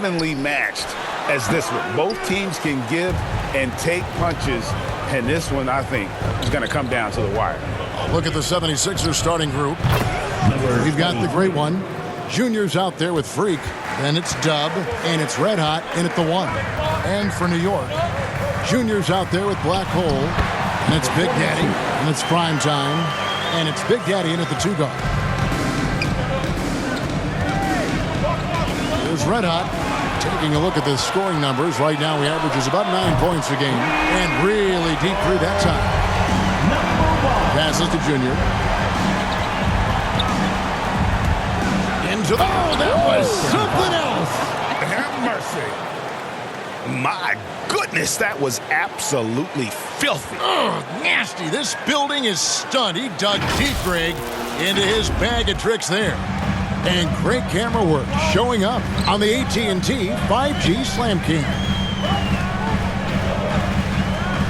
evenly matched as this one. Both teams can give and take punches, and this one, I think, is going to come down to the wire. Look at the 76ers starting group. We've got the great one. Junior's out there with Freak. Then it's Dub, and it's Red Hot in at the 1. And for New York, Junior's out there with Black Hole, and it's Big Daddy, and it's Prime Time, and it's Big Daddy in at the 2 guard. There's Red Hot. Taking a look at the scoring numbers, right now he averages about 9 points a game, and really deep 3 that time. Passes to Junior. Into the... Oh, that was something else! Have mercy. My goodness, that was absolutely filthy. Oh, nasty. This building is stunned. He dug deep, Greg, into his bag of tricks there. And great camera work showing up on the AT&T 5G Slam King.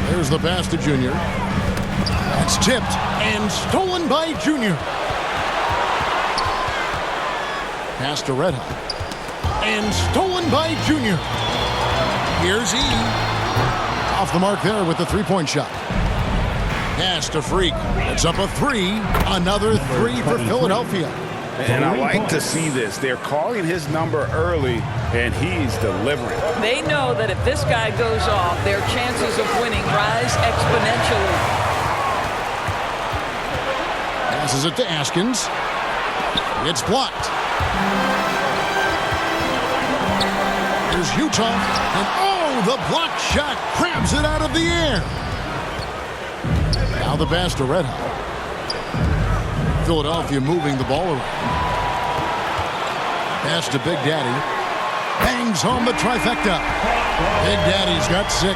There's the pass to Junior. That's tipped and stolen by Junior. Pass to Red Hot. And stolen by Junior. Here's E. Off the mark there with the 3-point shot. Pass to Freak. It's up a 3. Another 3 for Philadelphia. And I like to see this. They're calling his number early, and he's delivering. They know that if this guy goes off, their chances of winning rise exponentially. Passes it to Askins. It's blocked. Here's Utah. And oh, the block shot grabs it out of the air. Now the pass to Red Hot. Philadelphia moving the ball around. Pass to Big Daddy. Bangs home the trifecta. Big Daddy's got 6.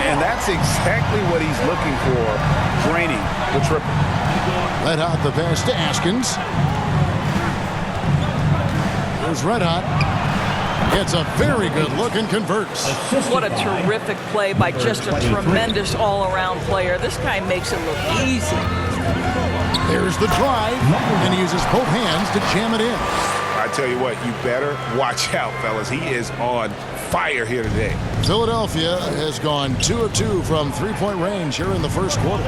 And that's exactly what he's looking for, draining the triple. Red Hot the pass to Askins. There's Red Hot. Gets a very good look and converts. What a terrific play by just a tremendous all-around player. This guy makes it look easy. There's the drive, and he uses both hands to jam it in. I tell you what, you better watch out, fellas. He is on fire here today. Philadelphia has gone 2 of 2 from 3-point range here in the first quarter.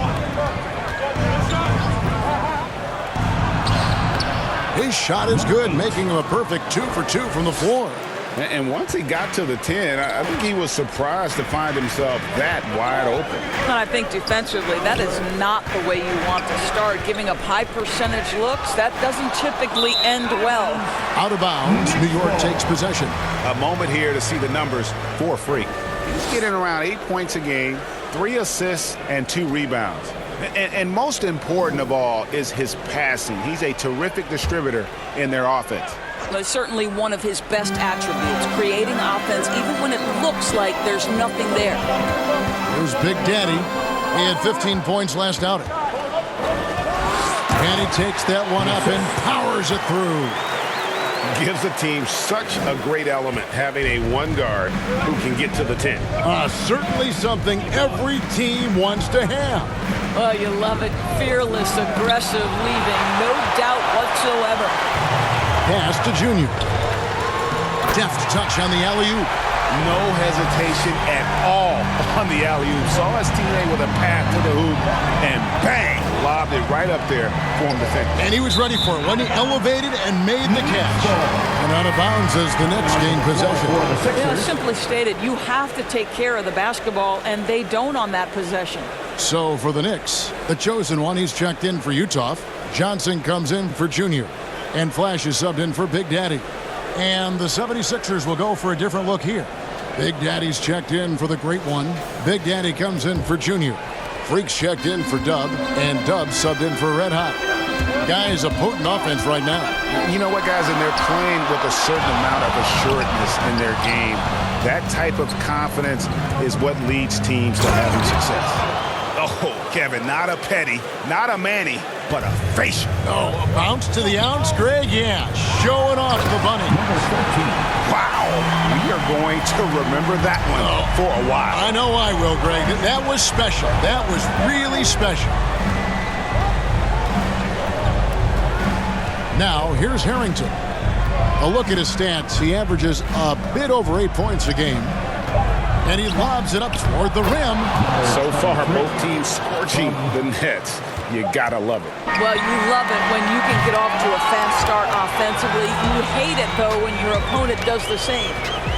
His shot is good, making him a perfect 2 for 2 from the floor. And once he got to the 10, I think he was surprised to find himself that wide open. And I think defensively, that is not the way you want to start. Giving up high percentage looks, that doesn't typically end well. Out of bounds, New York takes possession. A moment here to see the numbers for Freak. He's getting around 8 points a game, 3 assists, and 2 rebounds. And most important of all is his passing. He's a terrific distributor in their offense. That's certainly one of his best attributes, creating offense even when it looks like there's nothing there. There's Big Daddy. He had 15 points last outing. And he takes that one up and powers it through. Gives the team such a great element, having a 1 guard who can get to the 10. Certainly something every team wants to have. Oh, you love it. Fearless, aggressive, leaving no doubt whatsoever. Pass to Junior. Deft touch on the alley-oop. No hesitation at all on the alley-oop. Saw his teammate with a pass to the hoop, and bang, lobbed it right up there for him to finish. And he was ready for it when he elevated and made the catch. And out of bounds as the Knicks gain possession. Yeah, simply stated, you have to take care of the basketball, and they don't on that possession. So for the Knicks, the chosen one, he's checked in for Utah. Johnson comes in for Junior. And Flash is subbed in for Big Daddy. And the 76ers will go for a different look here. Big Daddy's checked in for the great one. Big Daddy comes in for Junior. Freak's checked in for Dub. And Dub subbed in for Red Hot. Guys, a potent offense right now. You know what, guys? And they're playing with a certain amount of assuredness in their game. That type of confidence is what leads teams to having success. Oh, Kevin, not a Petty, not a Manny, but a facial. Oh, a bounce to the ounce, Greg? Yeah, showing off the bunny. Wow, we are going to remember that one for a while. I know I will, Greg. That was special. That was really special. Now, here's Harrington. A look at his stats. He averages a bit over 8 points a game. And he lobs it up toward the rim. So far, both teams scorching the nets. You gotta love it. Well, you love it when you can get off to a fast start offensively. You hate it, though, when your opponent does the same.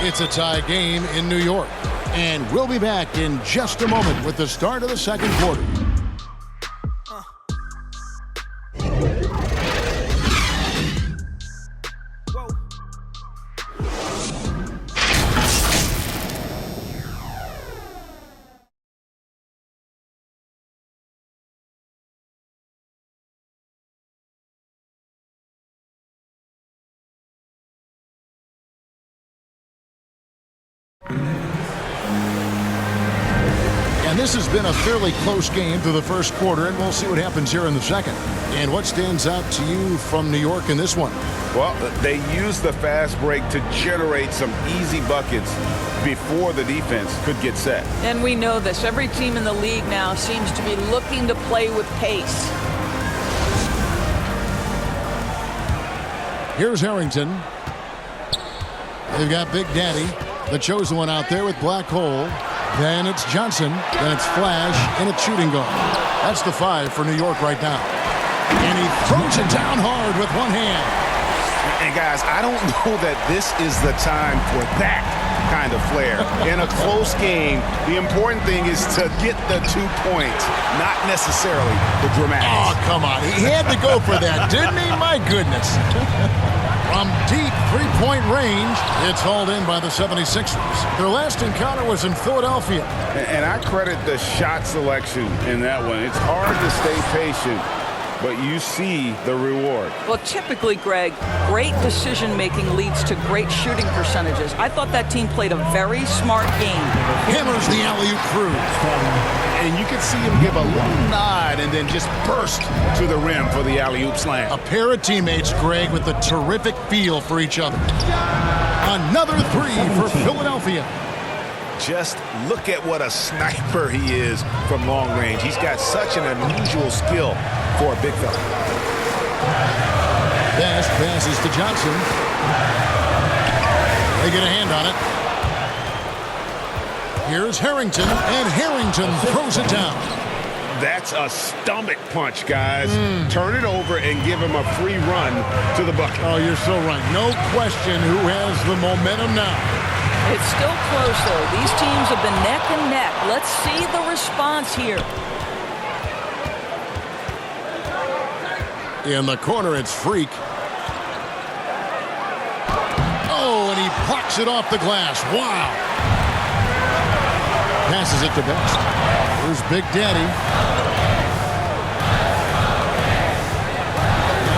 It's a tie game in New York. And we'll be back in just a moment with the start of the second quarter. And this has been a fairly close game through the first quarter, and we'll see what happens here in the second. And what stands out to you from New York in this one? Well, they used the fast break to generate some easy buckets before the defense could get set. And we know this. Every team in the league now seems to be looking to play with pace. Here's Harrington. They've got Big Daddy, the chosen one out there with Black Hole. Then it's Johnson, then it's Flash, and it's shooting guard. That's the 5 for New York right now. And he throws it down hard with one hand. And guys, I don't know that this is the time for that kind of flair. In a close game, the important thing is to get the 2 points, not necessarily the dramatics. Oh, come on. He had to go for that, didn't he? My goodness. From deep three-point range, it's hauled in by the 76ers. Their last encounter was in Philadelphia. And I credit the shot selection in that one. It's hard to stay patient, but you see the reward. Well, typically, Greg, great decision-making leads to great shooting percentages. I thought that team played a very smart game. Hammers the alley-oop through. And you can see him give a little nod and then just burst to the rim for the alley-oop slam. A pair of teammates, Greg, with a terrific feel for each other. Another 3 for Philadelphia. Just look at what a sniper he is from long range. He's got such an unusual skill for a big fella. Dash passes to Johnson. They get a hand on it. Here's Harrington, and Harrington throws it down. That's a stomach punch, guys. Turn it over and give him a free run to the bucket. Oh, you're so right. No question who has the momentum now. It's still close, though. These teams have been neck and neck. Let's see the response here. In the corner, it's Freak. Oh, and he plucks it off the glass. Wow. Passes it to Best. Here's Big Daddy.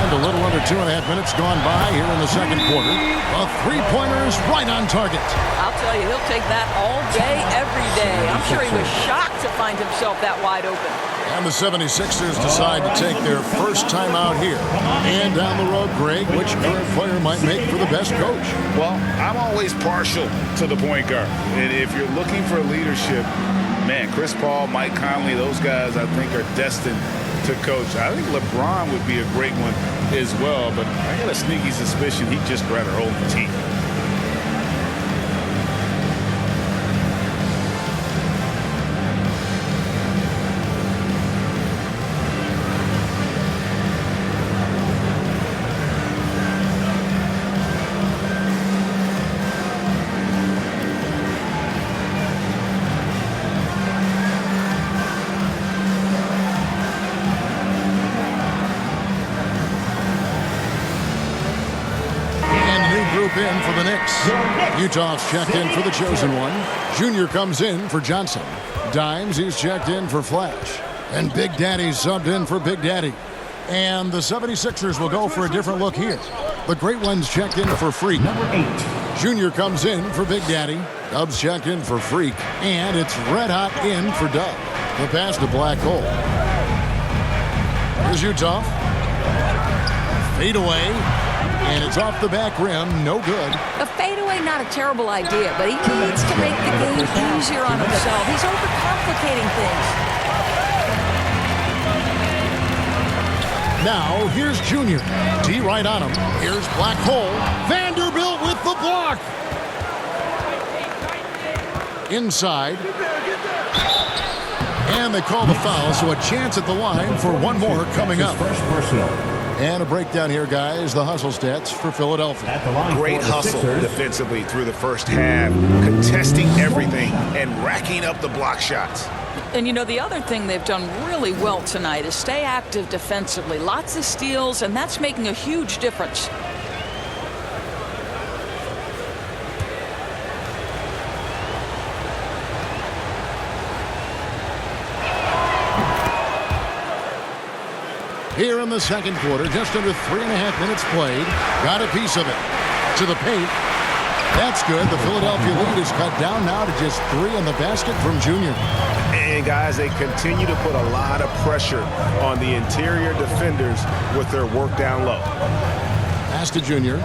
And a little under 2.5 minutes gone by here in the second quarter. A three-pointer is right on target. I'll tell you, he'll take that all day, every day. I'm sure he was shocked to find himself that wide open. And the 76ers decide to take their first time out here. And down the road, Greg, which current player might make for the best coach? Well, I'm always partial to the point guard. And if you're looking for leadership, man, Chris Paul, Mike Conley, those guys I think are destined to coach. I think LeBron would be a great one as well, but I got a sneaky suspicion he'd just rather hold the team. In for the Knicks. Utah's checked in for the chosen one. Junior comes in for Johnson. Dimes, he's checked in for Flash. And Big Daddy's subbed in for Big Daddy. And the 76ers will go for a different look here. The great ones checked in for Freak. Number 8. Junior comes in for Big Daddy. Dub's checked in for Freak. And it's red hot in for Dub. The pass to Black Hole. Here's Utah. Fade away. And it's off the back rim, no good. A fadeaway, not a terrible idea, but he needs to make the game easier on himself. He's overcomplicating things. Now, here's Junior. D right on him. Here's Black Hole. Vanderbilt with the block. Inside. And they call the foul, so a chance at the line for one more coming up. First personal. And a breakdown here, guys. The hustle stats for Philadelphia. At the line Great for the hustle Sixers. defensively through the first half, contesting everything and racking up the block shots. And you know, the other thing they've done really well tonight is stay active defensively. Lots of steals, and that's making a huge difference. Here in the second quarter, just under 3.5 minutes played. Got a piece of it. To the paint. That's good. The Philadelphia lead is cut down now to just 3 in the basket from Junior. And guys, they continue to put a lot of pressure on the interior defenders with their work down low. Pass to Junior.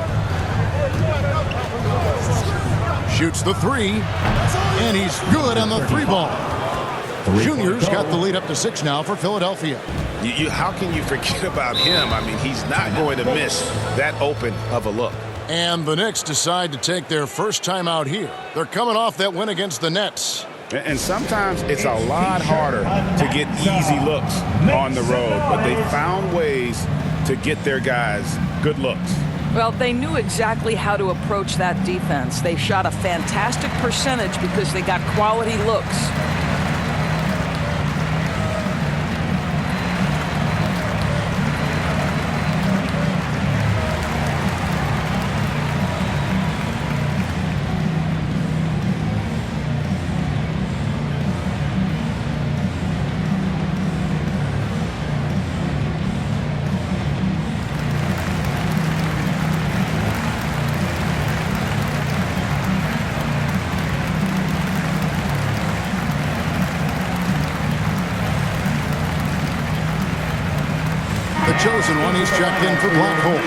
Shoots the 3. And he's good on the 3-ball. Junior's got the lead up to 6 now for Philadelphia. How can you forget about him? I mean, he's not going to miss that open of a look. And the Knicks decide to take their first time out here. They're coming off that win against the Nets. And sometimes it's a lot harder to get easy looks on the road, but they found ways to get their guys good looks. Well, they knew exactly how to approach that defense. They shot a fantastic percentage because they got quality looks. Chosen one, he's checked in for Black Hole.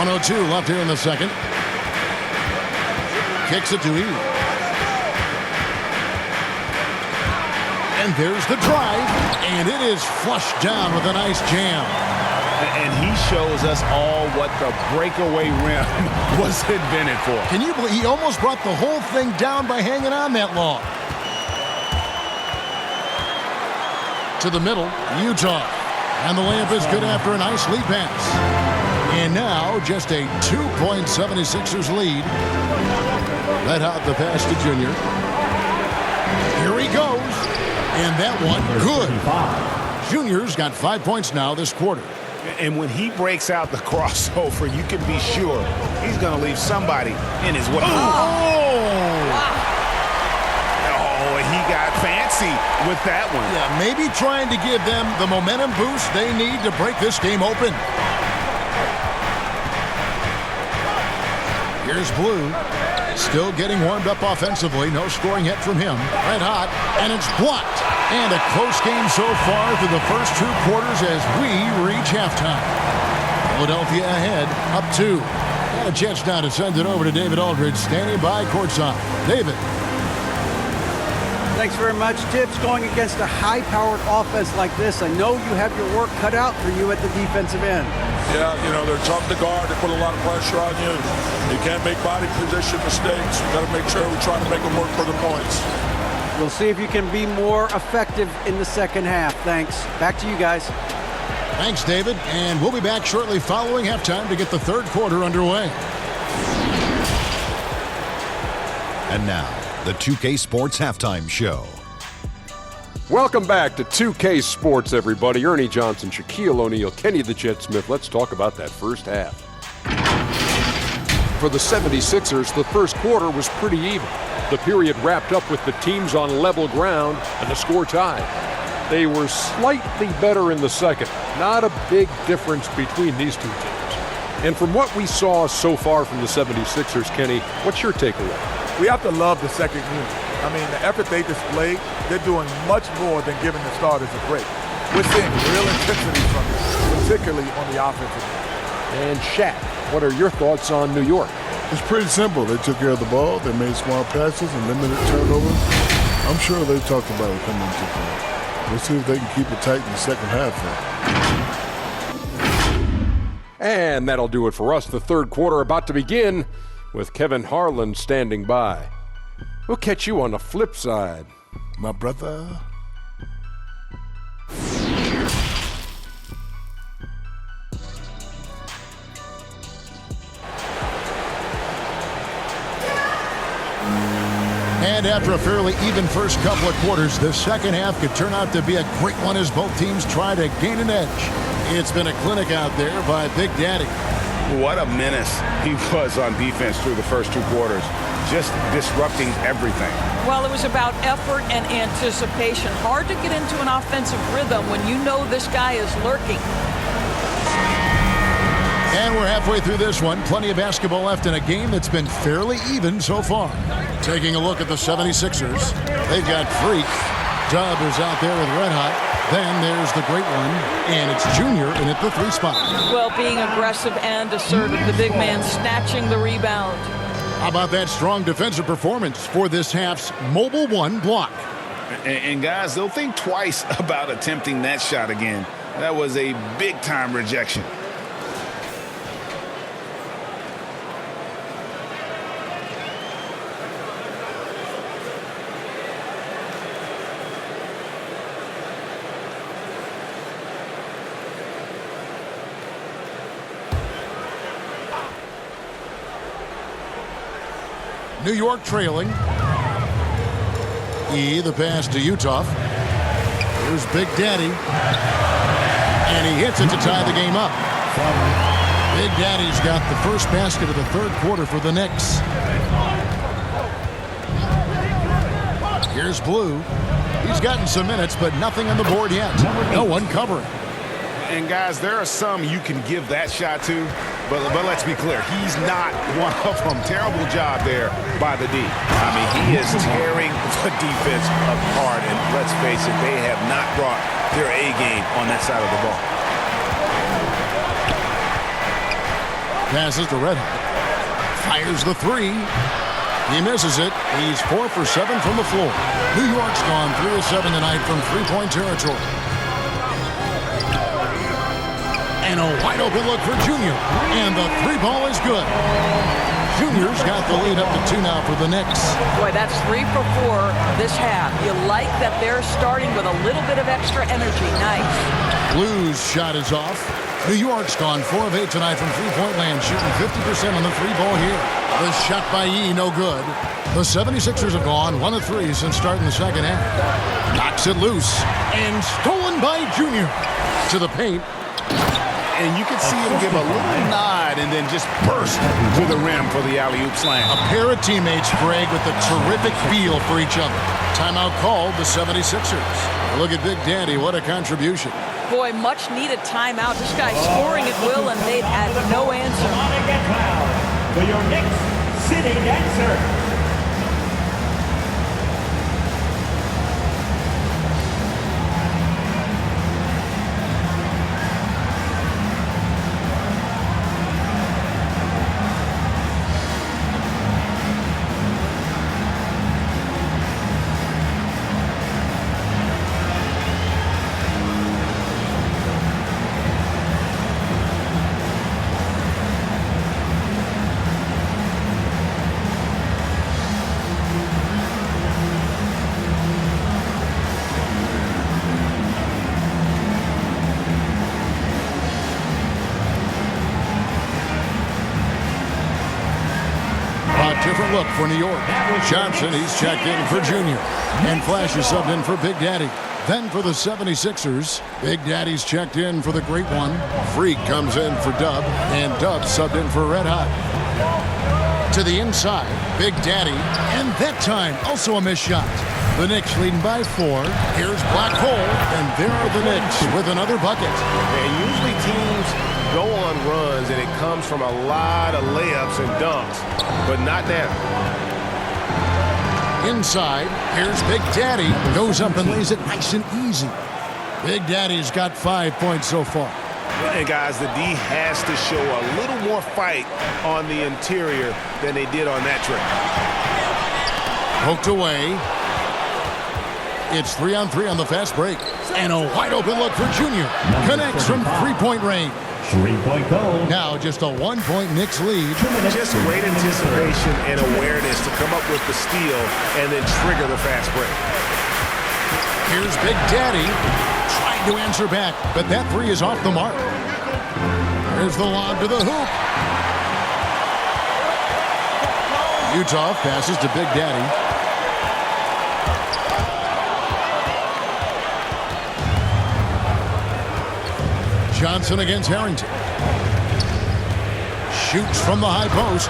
1:02 left here in the second. Kicks it to E. And there's the drive, and it is flushed down with a nice jam. And he shows us all what the breakaway rim was invented for. Can you believe he almost brought the whole thing down by hanging on that long? To the middle, Utah. And the layup is good after a nice lead pass. And now just a 2-point 76ers lead. Let out the pass to Junior. Here he goes. And that one, good. Junior's got 5 points now this quarter. And when he breaks out the crossover, you can be sure he's going to leave somebody in his way. He got fancy with that one. Yeah, maybe trying to give them the momentum boost they need to break this game open. Here's Blue. Still getting warmed up offensively. No scoring yet from him. Red hot, and it's blocked. And a close game so far through the first 2 quarters as we reach halftime. Philadelphia ahead, up 2. And a chance now to send it over to David Aldridge, standing by courtside. David. Thanks very much. Tibbs, going against a high-powered offense like this, I know you have your work cut out for you at the defensive end. Yeah, you know, they're tough to guard. They put a lot of pressure on you. You can't make body position mistakes. You got to make sure we try to make them work for the points. We'll see if you can be more effective in the second half. Thanks. Back to you guys. Thanks, David. And we'll be back shortly following halftime to get the third quarter underway. And now, the 2K Sports Halftime Show. Welcome back to 2K Sports, everybody. Ernie Johnson, Shaquille O'Neal, Kenny the Jet Smith. Let's talk about that first half. For the 76ers, the first quarter was pretty even. The period wrapped up with the teams on level ground and the score tied. They were slightly better in the second. Not a big difference between these two teams. And from what we saw so far from the 76ers, Kenny, what's your takeaway? We have to love the second unit. I mean, the effort they displayed, they're doing much more than giving the starters a break. We're seeing real intensity from them, particularly on the offensive end. And Shaq, what are your thoughts on New York? It's pretty simple. They took care of the ball. They made smart passes and limited turnovers. I'm sure they talked about it coming into play. Let's see if they can keep it tight in the second half. And that'll do it for us. The third quarter about to begin with Kevin Harlan standing by. We'll catch you on the flip side. My brother. And after a fairly even first couple of quarters, the second half could turn out to be a great one as both teams try to gain an edge. It's been a clinic out there by Big Daddy. What a menace he was on defense through the first two quarters, just disrupting everything. Well, it was about effort and anticipation. Hard to get into an offensive rhythm when you know this guy is lurking. And we're halfway through this one. Plenty of basketball left in a game that's been fairly even so far. Taking a look at the 76ers. They've got Freak. Dub is out there with Red Hot. Then there's the great one, and it's Junior in at the 3 spot. Well, being aggressive and assertive, the big man snatching the rebound. How about that strong defensive performance for this half's Mobile 1 block? And guys, they'll think twice about attempting that shot again. That was a big-time rejection. New York trailing. The pass to Utah. Here's Big Daddy. And he hits it to tie the game up. Big Daddy's got the first basket of the third quarter for the Knicks. Here's Blue. He's gotten some minutes, but nothing on the board yet. No one covering. And guys, there are some you can give that shot to, but let's be clear, he's not one of them. Terrible job there by the D. I mean, he is tearing the defense apart, and let's face it, they have not brought their A game on that side of the ball. Passes to Red Hot. Fires the 3. He misses it. He's 4 for 7 from the floor. New York's gone 3 of 7 tonight from three-point territory. And a wide open look for Junior. And the 3 ball is good. Junior's got the lead up to 2 now for the Knicks. Boy, that's 3 for 4 this half. You like that they're starting with a little bit of extra energy. Nice. Blues shot is off. New York's gone 4 of 8 tonight from three-point land, shooting 50% on the 3 ball here. The shot by Yee, no good. The 76ers have gone 1 of 3 since starting the second half. Knocks it loose. And stolen by Junior. To the paint. And you can see him give a little nod and then just burst to the rim for the alley-oop slam. A pair of teammates, Greg, with a terrific feel for each other. Timeout called the 76ers. Look at Big Daddy. What a contribution. Boy, much needed timeout. This guy's scoring at will, and they've had no answer. For your next city dancer. Different look for New York. Johnson, he's checked in for Junior. And Flash is subbed in for Big Daddy. Then for the 76ers, Big Daddy's checked in for the great one. Freak comes in for Dub. And Dub subbed in for Red Hot. To the inside, Big Daddy. And that time, also a missed shot. The Knicks leading by 4. Here's Black Hole. And there are the Knicks with another bucket. And usually teams go on runs and it comes from a lot of layups and dunks, but not now. Inside, here's Big Daddy. Goes up and lays it nice and easy. Big Daddy's got 5 points so far. And guys, the D has to show a little more fight on the interior than they did on that trip. Poked away. It's 3-on-3 on the fast break. And a wide open look for Junior. Connects from three-point range. 3-point goal. Now just a 1-point Knicks lead. Just great anticipation and awareness to come up with the steal and then trigger the fast break. Here's Big Daddy trying to answer back, but that three is off the mark. There's the lob to the hoop. Utah passes to Big Daddy. Johnson against Harrington. Shoots from the high post.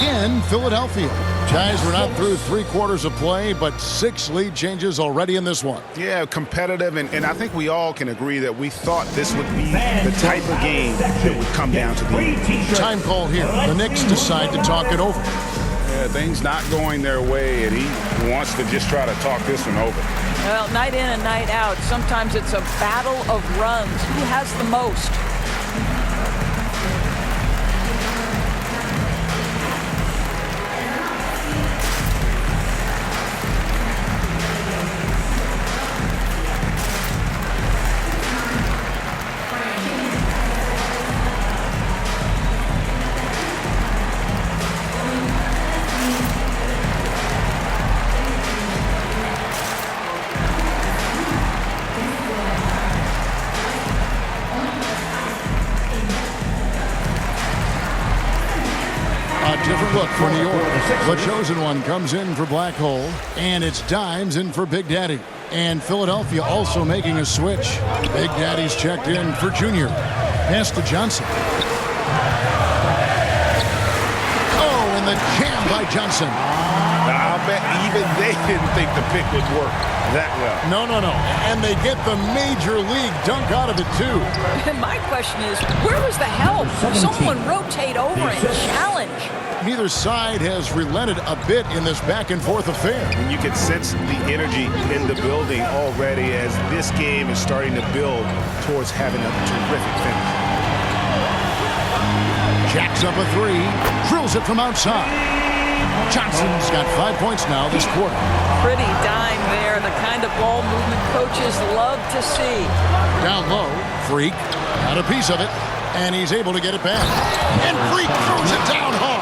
Again, Philadelphia. Guys, we're not through 3/4 of play, but 6 lead changes already in this one. Yeah, competitive, and I think we all can agree that we thought this would be the type of game that would come down to the end. Time call here. The Knicks decide to talk it over. Yeah, things not going their way, and he wants to just try to talk this one over. Well, night in and night out, sometimes it's a battle of runs. Who has the most? Different look for New York. The chosen one comes in for Black Hole, and it's Dimes in for Big Daddy. And Philadelphia also making a switch. Big Daddy's checked in for Junior. Pass to Johnson. Oh, and the jam by Johnson. I'll bet even they didn't think the pick would work that well. No. And they get the major league dunk out of it, too. My question is, where was the help? Someone rotate over and challenge. Neither side has relented a bit in this back-and-forth affair. And you can sense the energy in the building already as this game is starting to build towards having a terrific finish. Jacks up a three, drills it from outside. Johnson's got 5 points now this quarter. Pretty dime there, the kind of ball movement coaches love to see. Down low, Freak got a piece of it, and he's able to get it back. And Freak throws it down hard.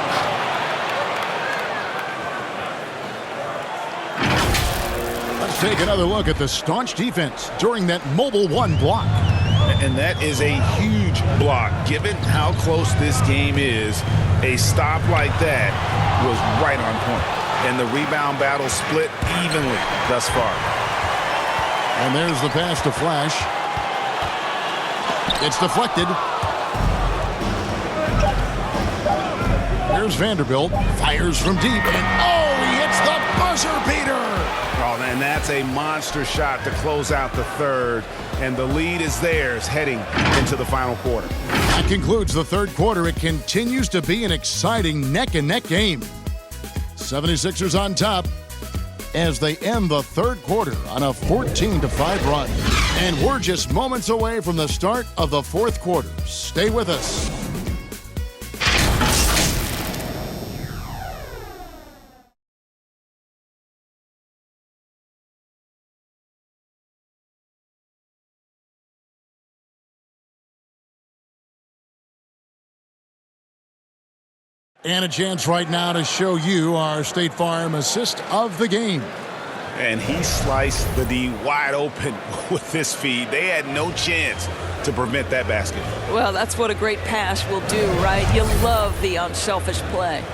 Let's take another look at the staunch defense during that mobile one block. And that is a huge block. Given how close this game is, a stop like that was right on point. And the rebound battle split evenly thus far. And there's the pass to Flash. It's deflected. Here's Vanderbilt. Fires from deep. And oh, he hits the buzzer beater. Oh, and that's a monster shot to close out the third. And the lead is theirs heading into the final quarter. That concludes the third quarter. It continues to be an exciting neck-and-neck game. 76ers on top as they end the third quarter on a 14-5 run. And we're just moments away from the start of the fourth quarter. Stay with us. And a chance right now to show you our State Farm assist of the game. And he sliced the D wide open with this feed. They had no chance to prevent that basket. Well, that's what a great pass will do, right? You love the unselfish play.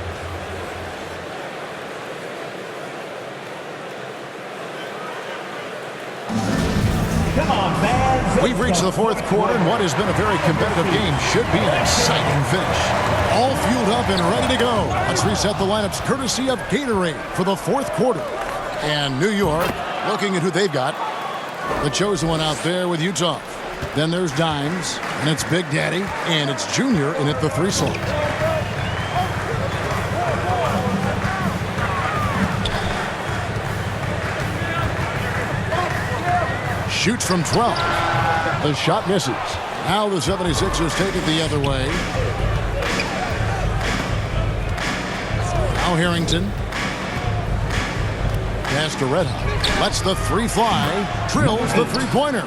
Come on, fans. We've reached the fourth quarter, and what has been a very competitive game should be an exciting finish. All fueled up and ready to go. Let's reset the lineups courtesy of Gatorade for the fourth quarter. And New York looking at who they've got. The chosen one out there with Utah. Then there's Dimes, and it's Big Daddy, and it's Junior in at the 3 slot. Shoots from 12. The shot misses. Now the 76ers take it the other way. Now Harrington. Pass to Red Hot. Lets the three fly. Drills the three-pointer.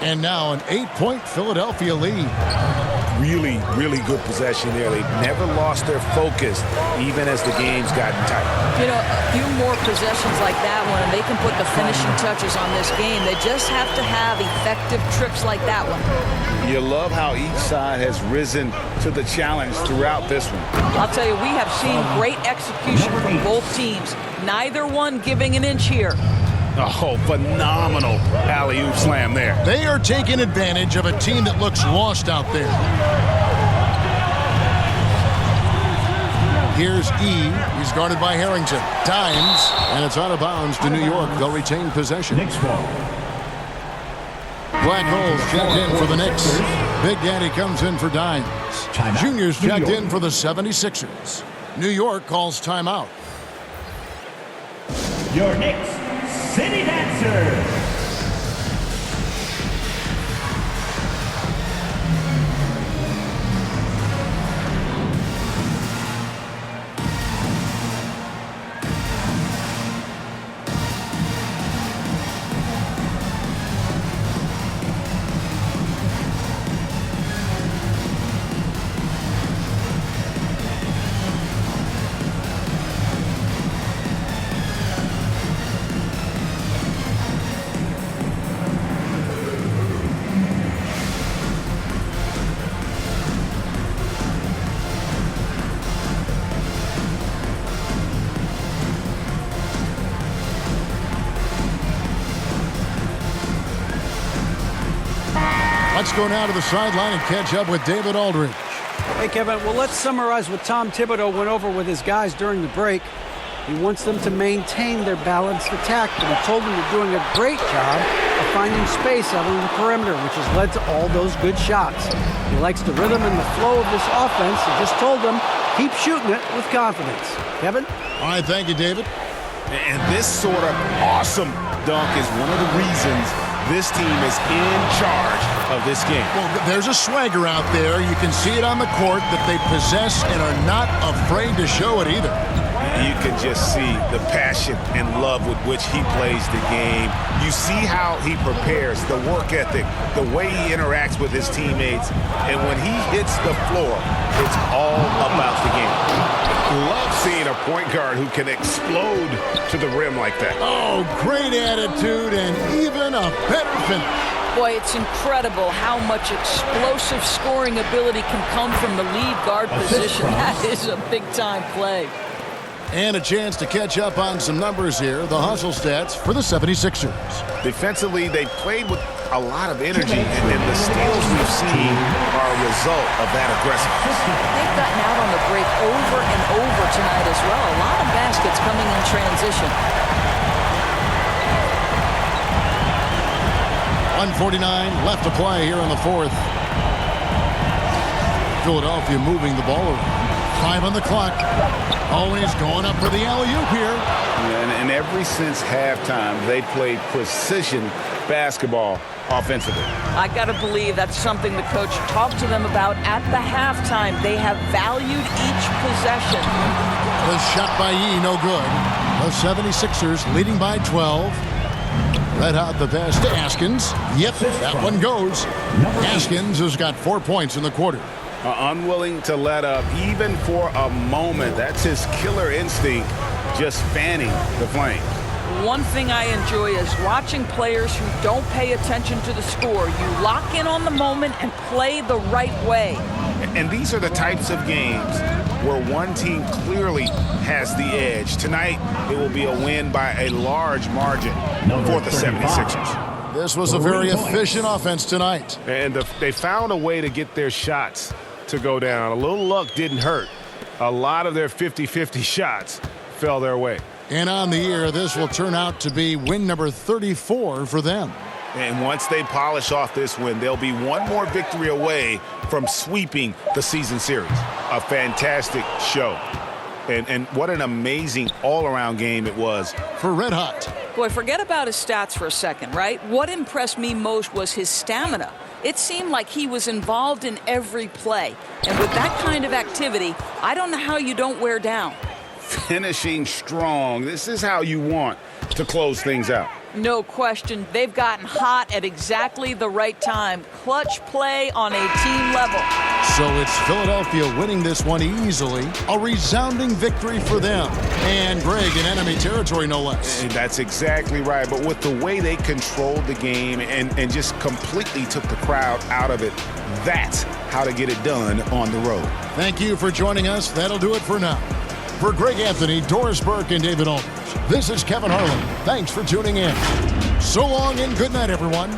And now an 8-point Philadelphia lead. Really, really good possession there. They've never lost their focus, even as the game's gotten tight. You know, a few more possessions like that one, and they can put the finishing touches on this game. They just have to have effective trips like that one. You love how each side has risen to the challenge throughout this one. I'll tell you, we have seen great execution from both teams. Neither one giving an inch here. Oh, phenomenal alley-oop slam there. They are taking advantage of a team that looks lost out there. Here's E. He's guarded by Harrington. Dimes, and it's out of bounds to New York. They'll retain possession. Knicks ball. Black Holes checked in for the Knicks. Big Daddy comes in for Dimes. Junior's checked in for the 76ers. New York calls timeout. Your Knicks City Dancers. Let's go now to the sideline and catch up with David Aldridge. Hey, Kevin, well, let's summarize what Tom Thibodeau went over with his guys during the break. He wants them to maintain their balanced attack, but he told them they're doing a great job of finding space out on the perimeter, which has led to all those good shots. He likes the rhythm and the flow of this offense. He just told them, keep shooting it with confidence. Kevin? All right, thank you, David. And this sort of awesome dunk is one of the reasons this team is in charge of this game. Well, there's a swagger out there. You can see it on the court that they possess and are not afraid to show it either. You can just see the passion and love with which he plays the game. You see how he prepares, the work ethic, the way he interacts with his teammates. And when he hits the floor, it's all about the game. Love seeing a point guard who can explode to the rim like that. Oh, great attitude and even a better finish. Boy, it's incredible how much explosive scoring ability can come from the lead guard position. That is a big-time play. And a chance to catch up on some numbers here. The hustle stats for the 76ers. Defensively, they played with a lot of energy, and the steals we've seen are a result of that aggressiveness. They've gotten out on the break over and over tonight as well. A lot of baskets coming in transition. 1:49 left to play here in the fourth. Philadelphia moving the ball around. 5 on the clock. Oh, and he's going up for the alley-oop here. And ever since halftime, they played precision basketball offensively. I got to believe that's something the coach talked to them about at the halftime. They have valued each possession. The shot by Yee, no good. The 76ers leading by 12. Red Hot the pass to Askins. Yep, that one goes. Askins has got 4 points in the quarter. Unwilling to let up even for a moment. That's his killer instinct, just fanning the flames. One thing I enjoy is watching players who don't pay attention to the score. You lock in on the moment and play the right way. And these are the types of games where one team clearly has the edge. Tonight, it will be a win by a large margin for the 76ers. This was a very efficient offense tonight. And they found a way to get their shots to go down. A little luck didn't hurt. A lot of their 50-50 shots fell their way. And on the year, this will turn out to be win number 34 for them. And once they polish off this win, they'll be one more victory away from sweeping the season series. A fantastic show. And what an amazing all-around game it was for Red Hot. Boy, forget about his stats for a second, right? What impressed me most was his stamina. It seemed like he was involved in every play. And with that kind of activity, I don't know how you don't wear down. Finishing strong. This is how you want to close things out. No question. They've gotten hot at exactly the right time. Clutch play on a team level. So it's Philadelphia winning this one easily. A resounding victory for them. And Greg in enemy territory, no less. And that's exactly right. But with the way they controlled the game and just completely took the crowd out of it, that's how to get it done on the road. Thank you for joining us. That'll do it for now. For Greg Anthony, Doris Burke, and David Aldridge, this is Kevin Harlan. Thanks for tuning in. So long and good night, everyone.